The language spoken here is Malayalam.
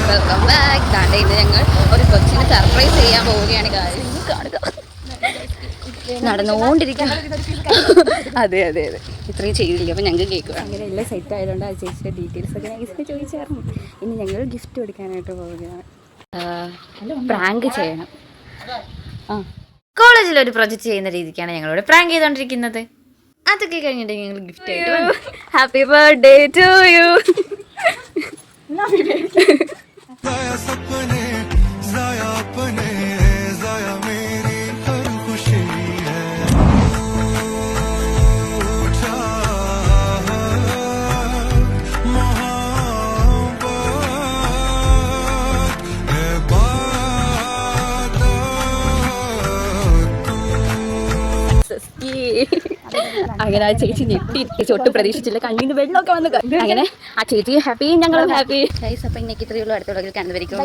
Welcome back. ദാണ്ടെ ഇന്ന് ഞങ്ങൾ ഒരു കൊച്ചിനെ സർപ്രൈസ് ചെയ്യാൻ പോവുകയാണ്. കാണുക, നടന്നുകൊണ്ടിരിക്കുക. അതെ അതെ അതെ, ഇത്രയും ചെയ്തില്ല. അപ്പോൾ ഞങ്ങൾക്ക് കേൾക്കുക. അങ്ങനെ എല്ലാം സെറ്റ് ആയതുകൊണ്ട് ആ ചേച്ചിയുടെ ഡീറ്റെയിൽസ് ഒക്കെ നൈസിനെ ചോദിച്ചായിരുന്നു. ഇനി ഞങ്ങൾ ഗിഫ്റ്റ് കൊടുക്കാനായിട്ട് പോവുകയാണ്. പ്രാങ്ക് ചെയ്യണം. കോളേജിൽ ഒരു പ്രൊജക്ട് ചെയ്യുന്ന രീതിക്കാണ് ഞങ്ങളിവിടെ പ്രാങ്ക് ചെയ്തോണ്ടിരിക്കുന്നത്. അതൊക്കെ കഴിഞ്ഞിട്ട് ഞങ്ങൾ ഗിഫ്റ്റ് ആയിട്ട് ഹാപ്പി ബർത്ത്ഡേ ടു യു. അങ്ങനെ ആ ചേച്ചി ഞെട്ടി, ഒട്ടും പ്രതീക്ഷിച്ചില്ല. കണ്ണിന് വെള്ളമൊക്കെ വന്ന്. അങ്ങനെ ആ ചേച്ചി ഹാപ്പി, ഞങ്ങളും ഹാപ്പി. അപ്പൊ ഇന്നേക്ക് ഇത്രയുള്ളൂ. അടുത്ത വ്ളോഗിൽ കാണുന്നവരിക്കും.